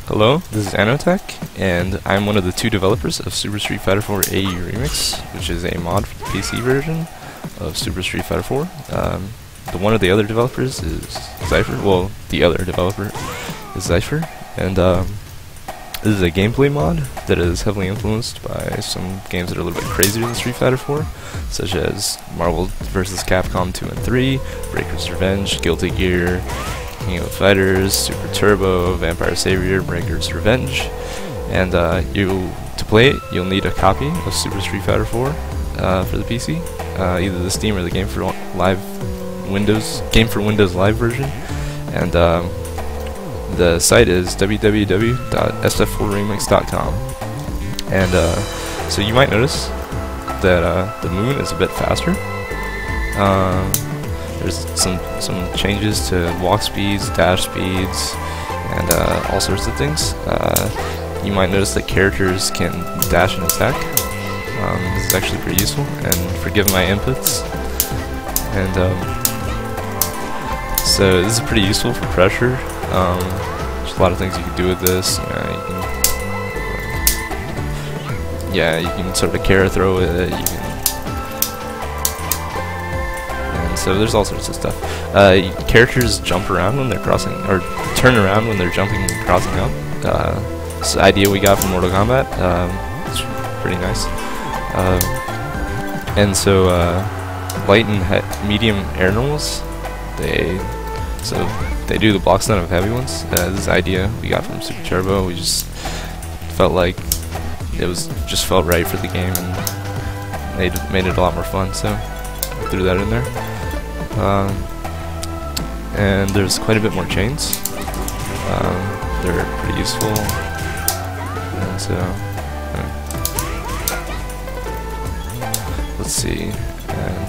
Hello, this is Anotech, and I'm one of the two developers of Super Street Fighter 4 AE Remix, which is a mod for the PC version of Super Street Fighter 4. One of the other developers is Zypher. Well, the other developer is Zypher, and this is a gameplay mod that is heavily influenced by some games that are a little bit crazier than Street Fighter 4, such as Marvel vs. Capcom 2 and 3, Breaker's Revenge, Guilty Gear, King of Fighters, Super Turbo, Vampire Savior, Breaker's Revenge, and to play it, you'll need a copy of Super Street Fighter 4 for the PC, either the Steam or the Game for Windows Live version, and the site is www.ssf4remix.com. And so you might notice that the moon is a bit faster. There's some changes to walk speeds, dash speeds, and all sorts of things. You might notice that characters can dash and attack. This is actually pretty useful, and forgive my inputs. And so this is pretty useful for pressure. There's a lot of things you can do with this. You can sort of carry throw with it. So there's all sorts of stuff. Characters jump around when they're crossing, or turn around when they're jumping and crossing up. It's the idea we got from Mortal Kombat. It's pretty nice. And so light and medium air normals, they do the block stun of heavy ones. This is the idea we got from Super Turbo. We just felt like it just felt right for the game, and made it a lot more fun. So I threw that in there. And there's quite a bit more chains. They're pretty useful, and so let's see. And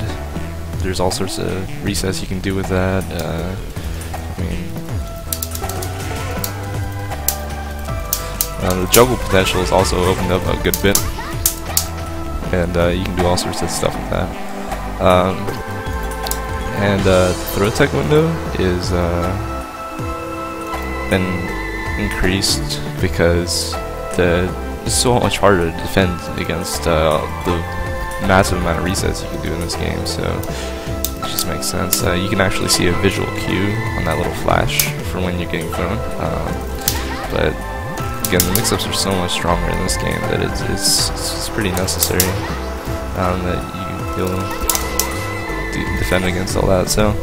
there's all sorts of resets you can do with that. The juggle potential is also opened up a good bit, and you can do all sorts of stuff with that. And the throw tech window is been increased because it's so much harder to defend against the massive amount of resets you can do in this game. So it just makes sense. You can actually see a visual cue on that little flash for when you're getting thrown. But again, the mix-ups are so much stronger in this game that it's pretty necessary that you'll defend against all that. So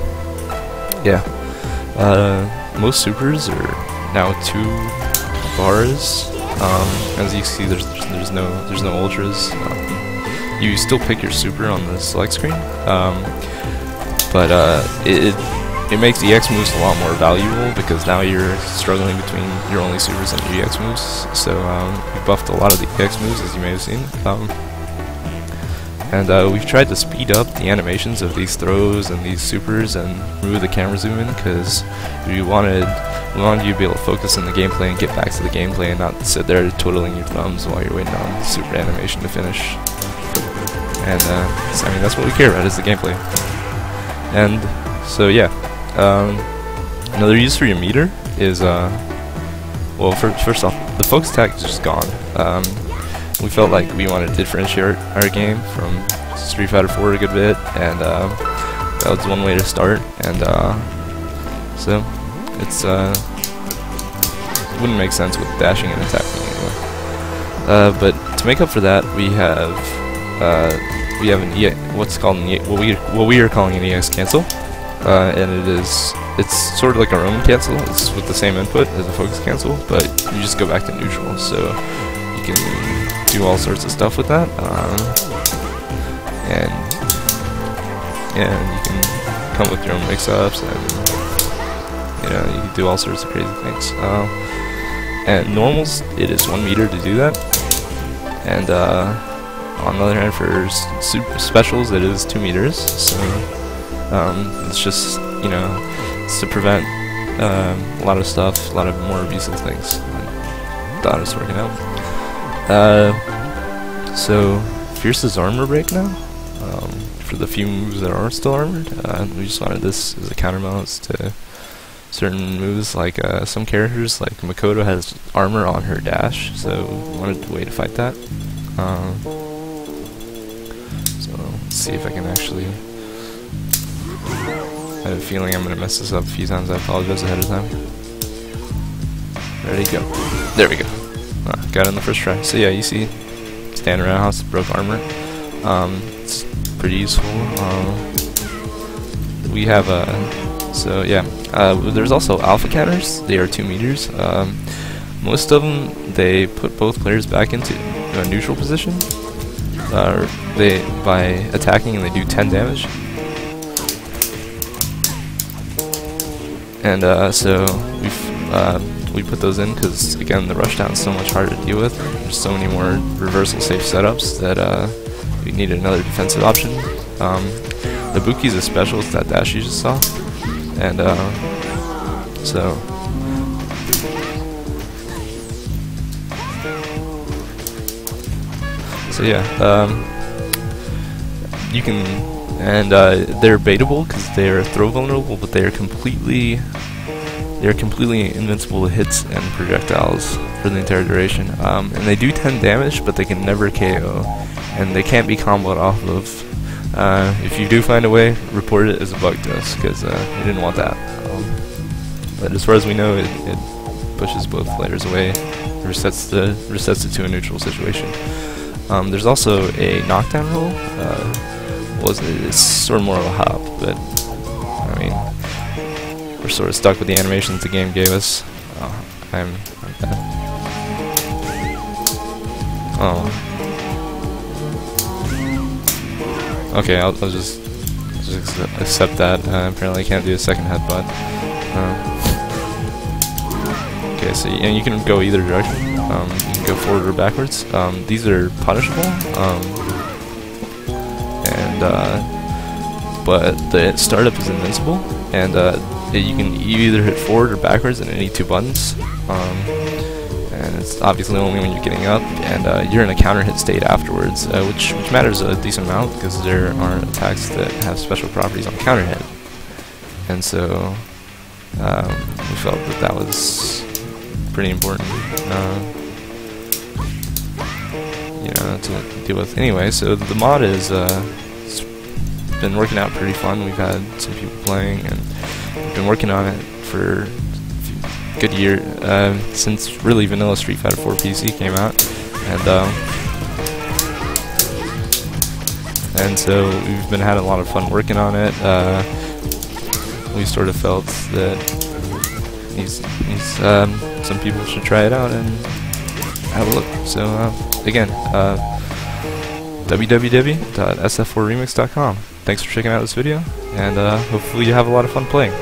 yeah, most supers are now 2 bars. As you see, there's no ultras. You still pick your super on the select screen, but it makes EX moves a lot more valuable, because now you're struggling between your only supers and your EX moves. So we buffed a lot of the EX moves, as you may have seen. And we've tried to speed up the animations of these throws and these supers and remove the camera zoom in, because we wanted you to be able to focus on the gameplay and get back to the gameplay and not sit there twiddling your thumbs while you're waiting on the super animation to finish. And so, that's what we care about, is the gameplay. And so yeah, another use for your meter is well, first off, the focus attack is just gone. We felt like we wanted to differentiate our game from Street Fighter 4 a good bit, and that was one way to start. And so it wouldn't make sense with dashing and attacking anyway. But to make up for that, we have what we are calling an EX cancel, and it's sort of like our own cancel. It's with the same input as a focus cancel, but you just go back to neutral. So you can do all sorts of stuff with that, and you can come with your own mix-ups, and you can do all sorts of crazy things. And normals, it is 1 meter to do that, and on the other hand, for super specials, it is 2 meters. So it's just it's to prevent a lot of stuff, a lot of more abusive things. I thought it was working out. So Fierce's armor break now. For the few moves that are still armored, we just wanted this as a counterbalance to certain moves, like some characters, like Makoto has armor on her dash, so we wanted a way to fight that. So let's see if I can actually. I have a feeling I'm gonna mess this up a few times. I apologize ahead of time. Ready, go. There we go. Got it in the first try. So yeah, you see, stand around house, broke armor. It's pretty useful. We have so yeah. There's also alpha counters. They are 2 meters. Most of them, they put both players back into a neutral position. By attacking, and they do 10 damage. And so we put those in because, again, the rushdown is so much harder to deal with. There's so many more reversal safe setups that we needed another defensive option. The Buki is a special, it's that dash you just saw. And so yeah, you can, and they're baitable because they're throw vulnerable, but they're completely invincible to hits and projectiles for the entire duration. And they do 10 damage, but they can never KO, and they can't be comboed off of. If you do find a way, report it as a bug to us, because we didn't want that. But as far as we know, it pushes both players away, resets it to a neutral situation. There's also a knockdown roll. It's sort of more of a hop, but I mean, we're sort of stuck with the animations the game gave us. I'm bad. Oh. Okay, I'll just accept that. Apparently I can't do a second headbutt. Okay, so you can go either direction. You can go forward or backwards. These are punishable. But the startup is invincible, and you either hit forward or backwards in any 2 buttons. And it's obviously only when you're getting up, and you're in a counter-hit state afterwards, which matters a decent amount because there are attacks that have special properties on counter-hit. And so we felt that was pretty important, to deal with. Anyway, so the mod is it's been working out pretty fun. We've had some people playing, and we've been working on it for good year, since really vanilla Street Fighter 4 PC came out, and so we've been having a lot of fun working on it. We sort of felt that some people should try it out and have a look. So again, www.sf4remix.com. Thanks for checking out this video, and hopefully you have a lot of fun playing.